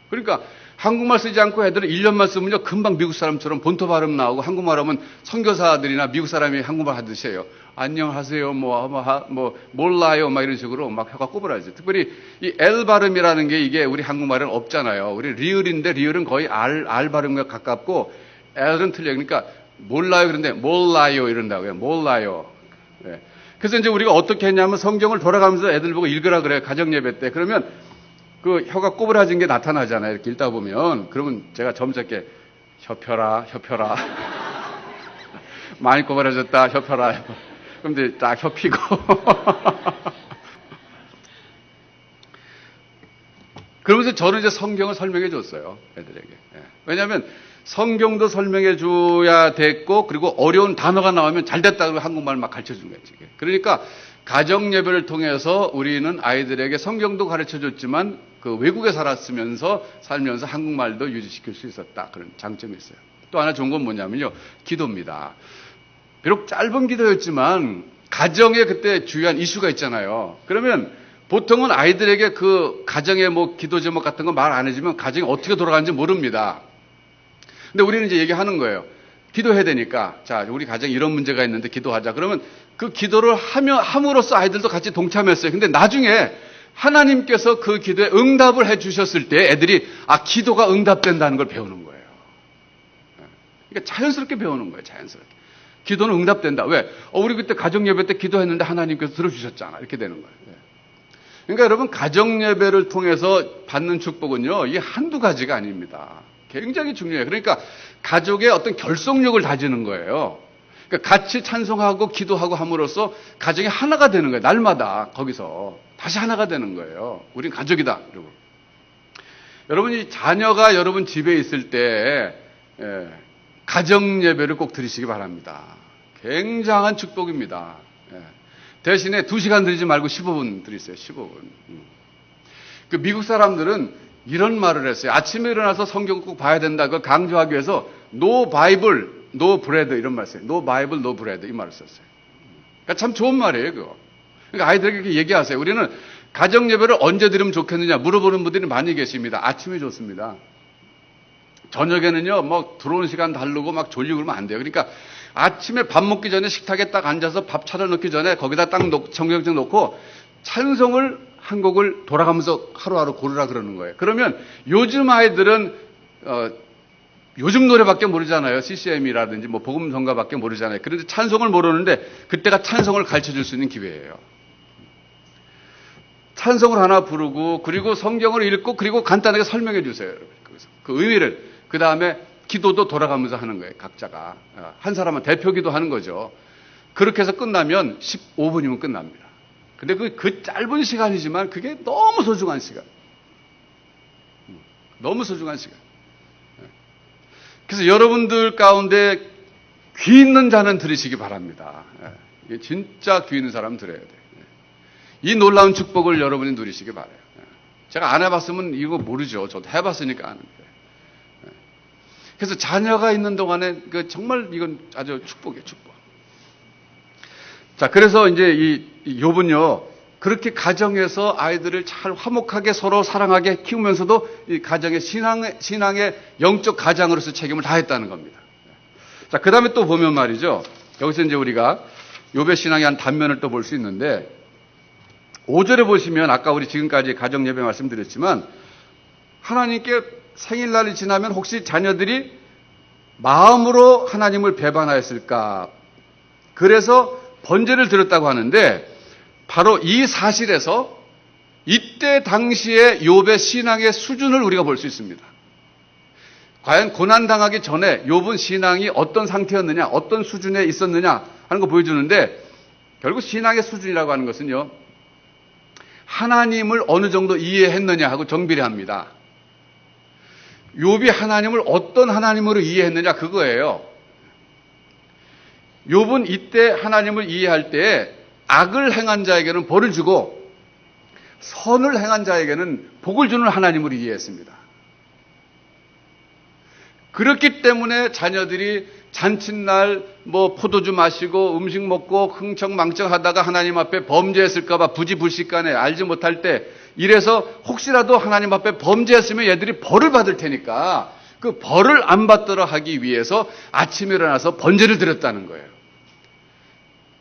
그러니까 한국말 쓰지 않고 애들은 1년만 쓰면요 금방 미국 사람처럼 본토 발음 나오고 한국말 하면 선교사들이나 미국 사람이 한국말 하듯이 해요. 안녕하세요, 몰라요, 막 이런 식으로 막 혀가 꼬부라지죠. 특별히 이 L 발음이라는 게 이게 우리 한국말은 없잖아요. 우리 리을인데 리을은 거의 R 발음과 가깝고 L은 틀려요. 그러니까 몰라요 그런데 몰라요 이런다고요. 몰라요. 네. 그래서 이제 우리가 어떻게 했냐면 성경을 돌아가면서 애들 보고 읽으라 그래요. 가정 예배 때. 그러면 그 혀가 꼬부라진 게 나타나잖아요. 이렇게 읽다 보면. 그러면 제가 점잖게 혀펴라. 많이 꼬부라졌다. 혀펴라. 그럼 이제 딱 혀피고. 그러면서 저는 이제 성경을 설명해 줬어요. 애들에게. 왜냐하면 성경도 설명해 줘야 됐고 그리고 어려운 단어가 나오면 잘 됐다고 한국말 막 가르쳐 준 거예요. 그러니까 가정 예배를 통해서 우리는 아이들에게 성경도 가르쳐 줬지만 그 외국에 살면서 한국말도 유지시킬 수 있었다. 그런 장점이 있어요. 또 하나 좋은 건 뭐냐면요. 기도입니다. 비록 짧은 기도였지만 가정에 그때 중요한 이슈가 있잖아요. 그러면 보통은 아이들에게 그 가정의 뭐 기도 제목 같은 거 말 안 해주면 가정이 어떻게 돌아가는지 모릅니다. 근데 우리는 이제 얘기하는 거예요. 기도해야 되니까. 자, 우리 가정에 이런 문제가 있는데 기도하자. 그러면 그 기도를 함으로써 아이들도 같이 동참했어요. 근데 나중에 하나님께서 그 기도에 응답을 해 주셨을 때 애들이 기도가 응답된다는 걸 배우는 거예요. 그러니까 자연스럽게 배우는 거예요. 자연스럽게. 기도는 응답된다. 왜? 우리 그때 가정 예배 때 기도했는데 하나님께서 들어주셨잖아. 이렇게 되는 거예요. 그러니까 여러분 가정 예배를 통해서 받는 축복은요. 이게 한두 가지가 아닙니다. 굉장히 중요해요. 그러니까 가족의 어떤 결속력을 다지는 거예요. 그러니까 같이 찬송하고 기도하고 함으로써 가정이 하나가 되는 거예요. 날마다 거기서 다시 하나가 되는 거예요. 우린 가족이다. 여러분. 여러분이 자녀가 여러분 집에 있을 때 가정 예배를 꼭 드리시기 바랍니다. 굉장한 축복입니다. 대신에 2시간 드리지 말고 15분 드리세요. 15분. 그 미국 사람들은 이런 말을 했어요. 아침에 일어나서 성경 꼭 봐야 된다. 그걸 강조하기 위해서 No Bible, No Bread 이런 말 써요. No Bible, No Bread 이 말을 썼어요. 그러니까 참 좋은 말이에요. 그거. 그러니까 아이들에게 이렇게 얘기하세요. 우리는 가정 예배를 언제 드리면 좋겠느냐 물어보는 분들이 많이 계십니다. 아침이 좋습니다. 저녁에는요, 뭐 들어오는 시간 다르고 막 졸리고 그러면 안 돼요. 그러니까 아침에 밥 먹기 전에 식탁에 딱 앉아서 밥 차려 넣기 전에 거기다 딱 성경책 놓고 찬송을 한 곡을 돌아가면서 하루하루 고르라 그러는 거예요. 그러면 요즘 아이들은 요즘 노래밖에 모르잖아요. CCM이라든지 뭐 복음성가밖에 모르잖아요. 그런데 찬송을 모르는데 그때가 찬송을 가르쳐 줄 수 있는 기회예요. 찬송을 하나 부르고 그리고 성경을 읽고 그리고 간단하게 설명해 주세요. 그 의미를. 그 다음에 기도도 돌아가면서 하는 거예요. 각자가. 한 사람은 대표 기도하는 거죠. 그렇게 해서 끝나면 15분이면 끝납니다. 근데 그 짧은 시간이지만 그게 너무 소중한 시간. 너무 소중한 시간. 그래서 여러분들 가운데 귀 있는 자는 들으시기 바랍니다. 이게 진짜 귀 있는 사람 들어야 돼요. 이 놀라운 축복을 여러분이 누리시기 바라요. 제가 안 해봤으면 이거 모르죠. 저도 해봤으니까 아는데. 그래서 자녀가 있는 동안에 정말 이건 아주 축복이에요, 축복. 자, 그래서 이제 이 욥은요, 그렇게 가정에서 아이들을 잘 화목하게 서로 사랑하게 키우면서도 이 가정의 신앙의 영적 가장으로서 책임을 다했다는 겁니다. 자, 그 다음에 또 보면 말이죠. 여기서 이제 우리가 욥의 신앙의 한 단면을 또 볼 수 있는데, 5절에 보시면 아까 우리 지금까지 가정 예배 말씀드렸지만, 하나님께 생일날이 지나면 혹시 자녀들이 마음으로 하나님을 배반하였을까? 그래서 번제를 드렸다고 하는데 바로 이 사실에서 이때 당시의 욥의 신앙의 수준을 우리가 볼 수 있습니다. 과연 고난당하기 전에 욥은 신앙이 어떤 상태였느냐, 어떤 수준에 있었느냐 하는 거 보여주는데 결국 신앙의 수준이라고 하는 것은요, 하나님을 어느 정도 이해했느냐 하고 정비례합니다. 욥이 하나님을 어떤 하나님으로 이해했느냐 그거예요. 욥은 이때 하나님을 이해할 때에 악을 행한 자에게는 벌을 주고 선을 행한 자에게는 복을 주는 하나님으로 이해했습니다. 그렇기 때문에 자녀들이 잔칫날 포도주 마시고 음식 먹고 흥청망청하다가 하나님 앞에 범죄했을까봐 부지불식간에 알지 못할 때 이래서 혹시라도 하나님 앞에 범죄했으면 얘들이 벌을 받을 테니까 그 벌을 안 받도록 하기 위해서 아침에 일어나서 번제를 드렸다는 거예요.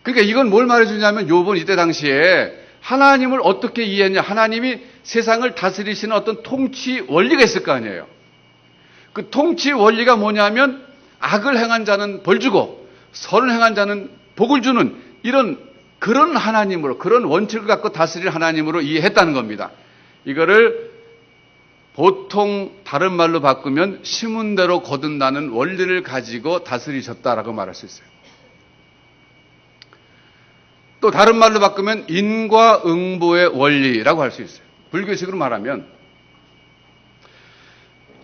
그러니까 이건 뭘 말해주냐면 욥은 이때 당시에 하나님을 어떻게 이해했냐, 하나님이 세상을 다스리시는 어떤 통치 원리가 있을 거 아니에요. 그 통치 원리가 뭐냐면 악을 행한 자는 벌 주고 선을 행한 자는 복을 주는 그런 하나님으로, 그런 원칙을 갖고 다스릴 하나님으로 이해했다는 겁니다. 이거를 보통 다른 말로 바꾸면 심은 대로 거둔다는 원리를 가지고 다스리셨다라고 말할 수 있어요. 또 다른 말로 바꾸면 인과응보의 원리라고 할 수 있어요. 불교식으로 말하면.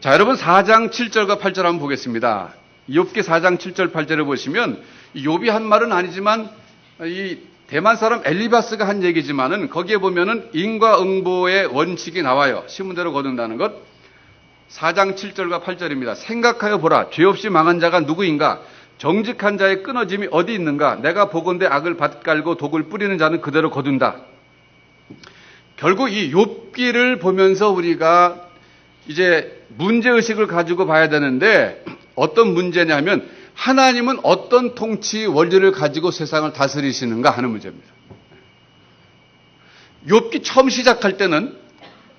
자, 여러분 4장 7절과 8절 한번 보겠습니다. 욥기 4장 7절 8절을 보시면 욥이 한 말은 아니지만 이 대만 사람 엘리바스가 한 얘기지만은 거기에 보면은 인과응보의 원칙이 나와요. 심은 대로 거둔다는 것. 4장 7절과 8절입니다. 생각하여 보라. 죄 없이 망한 자가 누구인가? 정직한 자의 끊어짐이 어디 있는가? 내가 보건대 악을 밭갈고 독을 뿌리는 자는 그대로 거둔다. 결국 이 욥기를 보면서 우리가 이제 문제의식을 가지고 봐야 되는데 어떤 문제냐면 하나님은 어떤 통치 원리를 가지고 세상을 다스리시는가 하는 문제입니다. 욥기 처음 시작할 때는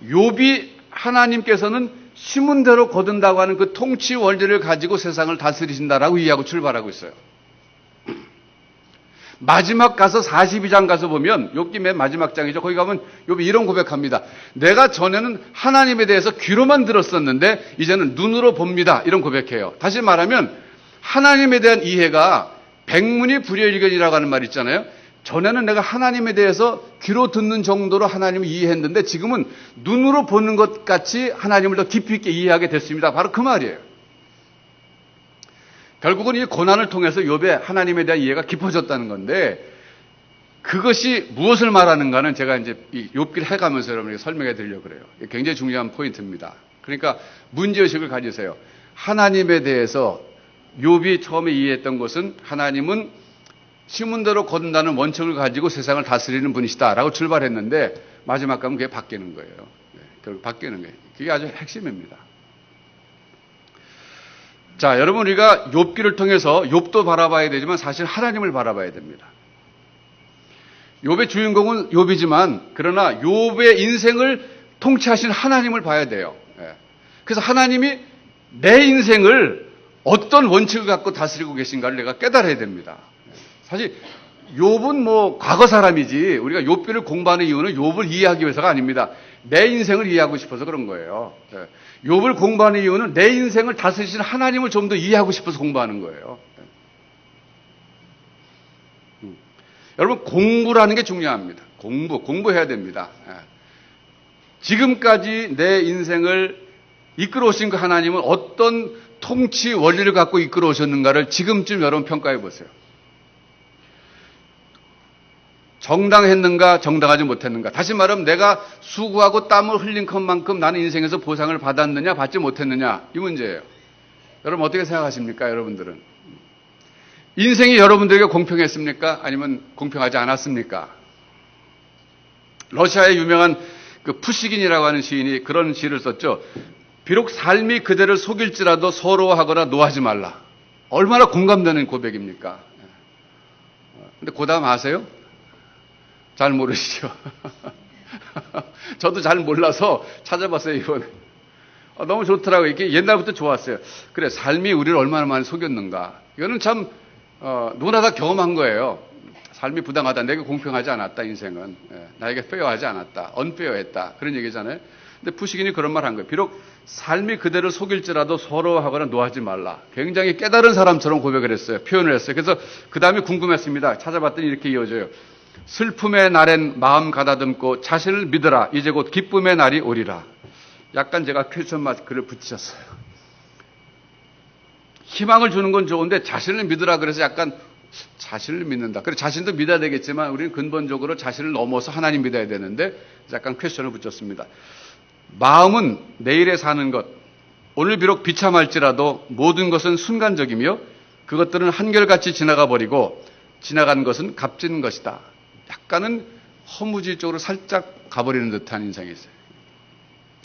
욥이 하나님께서는 심은 대로 거둔다고 하는 그 통치 원리를 가지고 세상을 다스리신다라고 이해하고 출발하고 있어요. 마지막 가서 42장 가서 보면 욥기 맨 마지막 장이죠. 거기 가면 욥이 이런 고백합니다. 내가 전에는 하나님에 대해서 귀로만 들었었는데 이제는 눈으로 봅니다. 이런 고백해요. 다시 말하면 하나님에 대한 이해가 백문이 불여일견이라고 하는 말 있잖아요. 전에는 내가 하나님에 대해서 귀로 듣는 정도로 하나님을 이해했는데 지금은 눈으로 보는 것 같이 하나님을 더 깊이 있게 이해하게 됐습니다. 바로 그 말이에요. 결국은 이 고난을 통해서 욥의 하나님에 대한 이해가 깊어졌다는 건데 그것이 무엇을 말하는가는 제가 이제 이 욥기를 해가면서 여러분에게 설명해 드리려고 그래요. 굉장히 중요한 포인트입니다. 그러니까 문제의식을 가지세요. 하나님에 대해서 욥이 처음에 이해했던 것은 하나님은 심은 대로 거둔다는 원칙을 가지고 세상을 다스리는 분이시다라고 출발했는데 마지막 가면 그게 바뀌는 거예요. 결국 바뀌는 거예요. 그게 아주 핵심입니다. 자, 여러분 우리가 욥기를 통해서 욥도 바라봐야 되지만 사실 하나님을 바라봐야 됩니다. 욥의 주인공은 욥이지만 그러나 욥의 인생을 통치하신 하나님을 봐야 돼요. 그래서 하나님이 내 인생을 어떤 원칙을 갖고 다스리고 계신가를 내가 깨달아야 됩니다. 사실 욥은 과거 사람이지 우리가 욥기를 공부하는 이유는 욥을 이해하기 위해서가 아닙니다. 내 인생을 이해하고 싶어서 그런 거예요. 욥을 공부하는 이유는 내 인생을 다스리시는 하나님을 좀 더 이해하고 싶어서 공부하는 거예요. 여러분 공부라는 게 중요합니다. 공부해야 됩니다. 지금까지 내 인생을 이끌어 오신 그 하나님은 어떤 통치 원리를 갖고 이끌어 오셨는가를 지금쯤 여러분 평가해 보세요. 정당했는가 정당하지 못했는가. 다시 말하면 내가 수고하고 땀을 흘린 것만큼 나는 인생에서 보상을 받았느냐 받지 못했느냐 이 문제예요. 여러분 어떻게 생각하십니까? 여러분들은 인생이 여러분들에게 공평했습니까? 아니면 공평하지 않았습니까? 러시아의 유명한 그 푸시긴이라고 하는 시인이 그런 시를 썼죠. 비록 삶이 그대를 속일지라도 서러워하거나 노하지 말라. 얼마나 공감되는 고백입니까? 근데 그 다음 아세요? 잘 모르시죠? 저도 잘 몰라서 찾아봤어요, 이번에. 너무 좋더라고요. 이게 옛날부터 좋았어요. 그래, 삶이 우리를 얼마나 많이 속였는가. 이거는 참, 누구나 다 경험한 거예요. 삶이 부당하다. 내게 공평하지 않았다. 인생은. 나에게 페어하지 않았다. 언페어했다. 그런 얘기잖아요. 근데 푸시긴이 그런 말 한 거예요. 비록 삶이 그대를 속일지라도 서러워하거나 노하지 말라. 굉장히 깨달은 사람처럼 고백을 했어요. 표현을 했어요. 그래서 그 다음에 궁금했습니다. 찾아봤더니 이렇게 이어져요. 슬픔의 날엔 마음 가다듬고 자신을 믿으라. 이제 곧 기쁨의 날이 오리라. 약간 제가 퀘스천 마크를 붙이셨어요. 희망을 주는 건 좋은데 자신을 믿으라 그래서 약간 자신을 믿는다. 그래 자신도 믿어야 되겠지만 우리는 근본적으로 자신을 넘어서 하나님 믿어야 되는데 약간 퀘스천을 붙였습니다. 마음은 내일에 사는 것. 오늘 비록 비참할지라도 모든 것은 순간적이며 그것들은 한결같이 지나가 버리고 지나간 것은 값진 것이다. 약간은 허무주의 쪽으로 살짝 가버리는 듯한 인상이 있어요.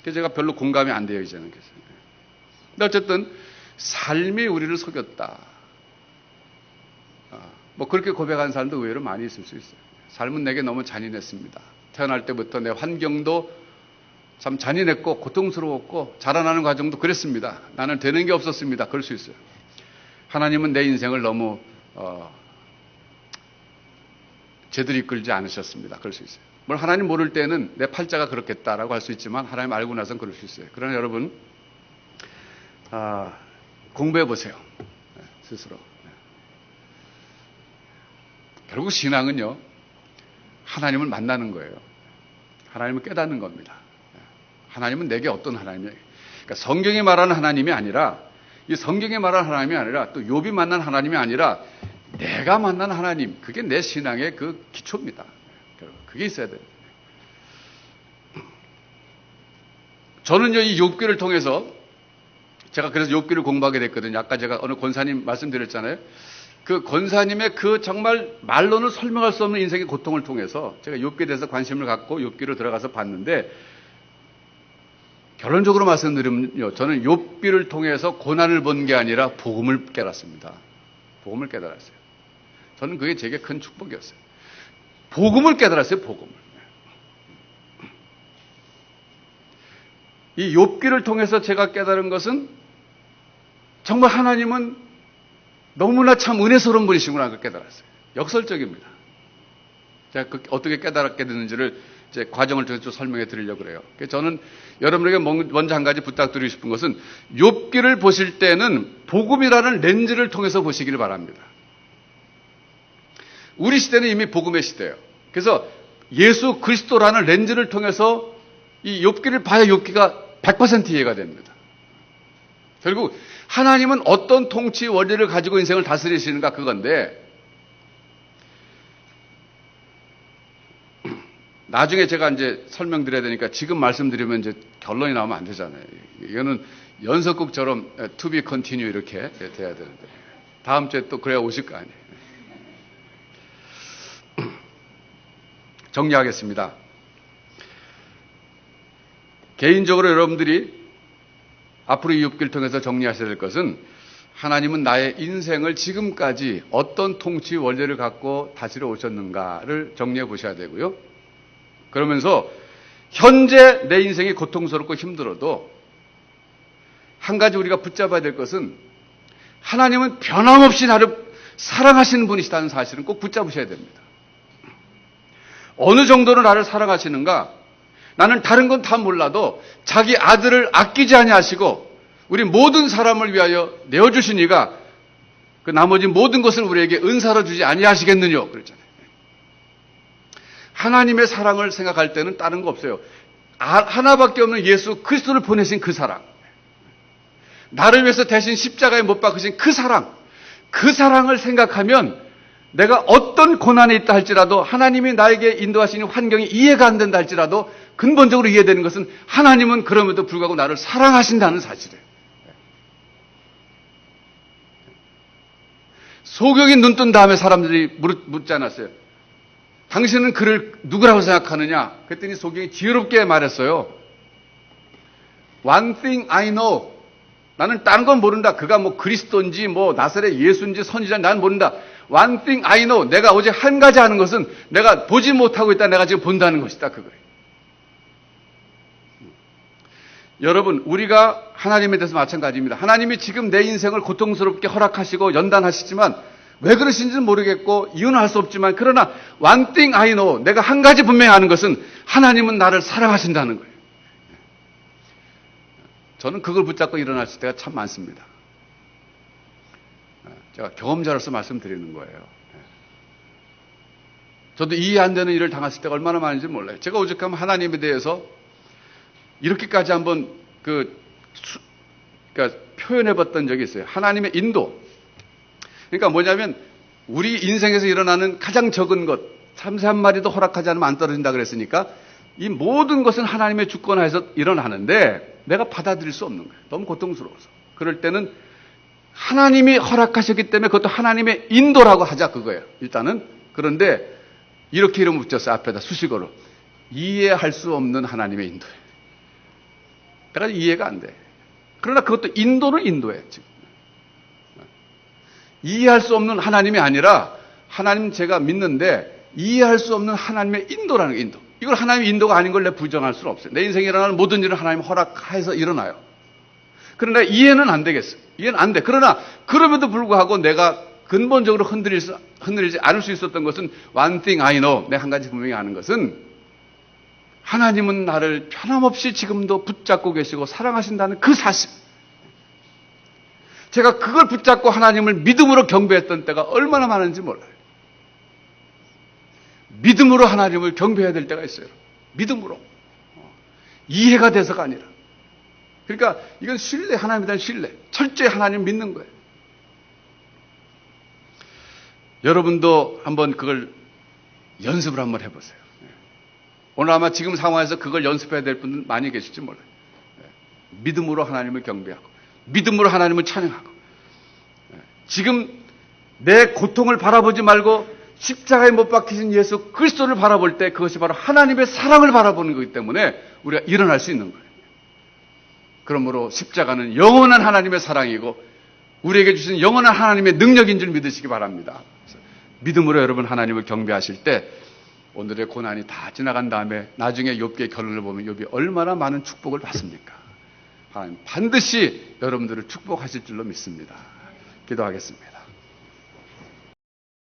그래서 제가 별로 공감이 안 돼요, 이제는. 근데 어쨌든 삶이 우리를 속였다. 뭐 그렇게 고백하는 사람도 의외로 많이 있을 수 있어요. 삶은 내게 너무 잔인했습니다. 태어날 때부터 내 환경도 참 잔인했고 고통스러웠고 자라나는 과정도 그랬습니다. 나는 되는 게 없었습니다. 그럴 수 있어요. 하나님은 내 인생을 너무 제대로 이끌지 않으셨습니다. 그럴 수 있어요. 뭘 하나님 모를 때는 내 팔자가 그렇겠다라고 할 수 있지만 하나님 알고 나서는 그럴 수 있어요. 그러나 여러분 공부해 보세요. 스스로. 결국 신앙은요. 하나님을 만나는 거예요. 하나님을 깨닫는 겁니다. 하나님은 내게 어떤 하나님이에요. 그러니까 성경이 말하는 하나님이 아니라 이 성경이 말하는 하나님이 아니라 또 욥이 만난 하나님이 아니라 내가 만난 하나님. 그게 내 신앙의 그 기초입니다. 그게 있어야 돼요. 저는요 이 욥기를 통해서 제가 그래서 욥기를 공부하게 됐거든요. 아까 제가 어느 권사님 말씀드렸잖아요. 그 권사님의 그 정말 말로는 설명할 수 없는 인생의 고통을 통해서 제가 욥기에 대해서 관심을 갖고 욥기로 들어가서 봤는데 결론적으로 말씀드리면요. 저는 욥기를 통해서 고난을 본 게 아니라 복음을 깨달았습니다. 복음을 깨달았어요. 저는 그게 제게 큰 축복이었어요. 복음을 깨달았어요. 복음을. 이 욥기를 통해서 제가 깨달은 것은 정말 하나님은 너무나 참 은혜스러운 분이시구나 그걸 깨달았어요. 역설적입니다. 제가 어떻게 깨달았게 됐는지를 제 과정을 통해서 좀 설명해 드리려고 그래요. 저는 여러분에게 먼저 한 가지 부탁드리고 싶은 것은 욥기를 보실 때는 복음이라는 렌즈를 통해서 보시기를 바랍니다. 우리 시대는 이미 복음의 시대예요. 그래서 예수 그리스도라는 렌즈를 통해서 이 욥기를 봐야 욥기가 100% 이해가 됩니다. 결국 하나님은 어떤 통치 원리를 가지고 인생을 다스리시는가 그건데 나중에 제가 이제 설명드려야 되니까 지금 말씀드리면 이제 결론이 나오면 안 되잖아요. 이거는 연속극처럼 to be continue 이렇게 돼야 되는데 다음 주에 또 그래야 오실 거 아니에요. 정리하겠습니다. 개인적으로 여러분들이 앞으로 이 욥기를 통해서 정리하셔야 될 것은 하나님은 나의 인생을 지금까지 어떤 통치 원리를 갖고 다스려 오셨는가를 정리해 보셔야 되고요. 그러면서 현재 내 인생이 고통스럽고 힘들어도 한 가지 우리가 붙잡아야 될 것은 하나님은 변함없이 나를 사랑하시는 분이시다는 사실은 꼭 붙잡으셔야 됩니다. 어느 정도로 나를 사랑하시는가? 나는 다른 건 다 몰라도 자기 아들을 아끼지 아니하시고 우리 모든 사람을 위하여 내어주신 이가 그 나머지 모든 것을 우리에게 은사로 주지 아니하시겠느냐 그랬잖아요. 하나님의 사랑을 생각할 때는 다른 거 없어요. 하나밖에 없는 예수 그리스도를 보내신 그 사랑. 나를 위해서 대신 십자가에 못 박으신 그 사랑. 그 사랑을 생각하면 내가 어떤 고난에 있다 할지라도 하나님이 나에게 인도하시는 환경이 이해가 안 된다 할지라도 근본적으로 이해되는 것은 하나님은 그럼에도 불구하고 나를 사랑하신다는 사실이에요. 소경이 눈 뜬 다음에 사람들이 묻지 않았어요. 당신은 그를 누구라고 생각하느냐? 그랬더니 소경이 지혜롭게 말했어요. One thing I know. 나는 다른 건 모른다. 그가 뭐 그리스도인지 뭐 나사렛 예수인지 선지자인지 난 모른다. One thing I know. 내가 오직 한 가지 아는 것은 내가 보지 못하고 있다. 내가 지금 본다는 것이다. 그거예요. 여러분, 우리가 하나님에 대해서 마찬가지입니다. 하나님이 지금 내 인생을 고통스럽게 허락하시고 연단하시지만 왜 그러신지는 모르겠고 이유는 알 수 없지만 그러나 one thing I know, 내가 한 가지 분명히 아는 것은 하나님은 나를 사랑하신다는 거예요. 저는 그걸 붙잡고 일어났을 때가 참 많습니다. 제가 경험자로서 말씀드리는 거예요. 저도 이해 안 되는 일을 당했을 때가 얼마나 많은지 몰라요. 제가 오죽하면 하나님에 대해서 이렇게까지 한번 그러니까 표현해 봤던 적이 있어요. 하나님의 인도. 그러니까 뭐냐면 우리 인생에서 일어나는 가장 적은 것, 참새 한 마리도 허락하지 않으면 안 떨어진다 그랬으니까 이 모든 것은 하나님의 주권하에서 일어나는데 내가 받아들일 수 없는 거예요. 너무 고통스러워서. 그럴 때는 하나님이 허락하셨기 때문에 그것도 하나님의 인도라고 하자 그거예요. 일단은. 그런데 이렇게 이름 붙였어요. 앞에다 수식어로. 이해할 수 없는 하나님의 인도예요. 내가 이해가 안 돼. 그러나 그것도 인도는 인도예요. 지금. 이해할 수 없는 하나님이 아니라 하나님 제가 믿는데 이해할 수 없는 하나님의 인도라는 게 인도. 이걸 하나님의 인도가 아닌 걸 내가 부정할 수는 없어요. 내 인생에 일어나는 모든 일은 하나님 허락해서 일어나요. 그러나 이해는 안 되겠어요. 이해는 안 돼. 그러나 그럼에도 불구하고 내가 근본적으로 흔들리지 않을 수 있었던 것은 one thing I know. 내가 한 가지 분명히 아는 것은 하나님은 나를 변함없이 지금도 붙잡고 계시고 사랑하신다는 그 사실. 제가 그걸 붙잡고 하나님을 믿음으로 경배했던 때가 얼마나 많은지 몰라요. 믿음으로 하나님을 경배해야 될 때가 있어요. 믿음으로. 이해가 돼서가 아니라. 그러니까 이건 신뢰, 하나님에 대한 신뢰. 철저히 하나님 믿는 거예요. 여러분도 한번 그걸 연습을 한번 해보세요. 오늘 아마 지금 상황에서 그걸 연습해야 될 분들 많이 계실지 몰라요. 믿음으로 하나님을 경배하고 믿음으로 하나님을 찬양하고 지금 내 고통을 바라보지 말고 십자가에 못 박히신 예수 그리스도를 바라볼 때 그것이 바로 하나님의 사랑을 바라보는 거기 때문에 우리가 일어날 수 있는 거예요. 그러므로 십자가는 영원한 하나님의 사랑이고 우리에게 주신 영원한 하나님의 능력인 줄 믿으시기 바랍니다. 믿음으로 여러분 하나님을 경배하실 때 오늘의 고난이 다 지나간 다음에 나중에 욥기의 결론을 보면 욥이 얼마나 많은 축복을 받습니까? 하나님 반드시 여러분들을 축복하실 줄로 믿습니다. 기도하겠습니다.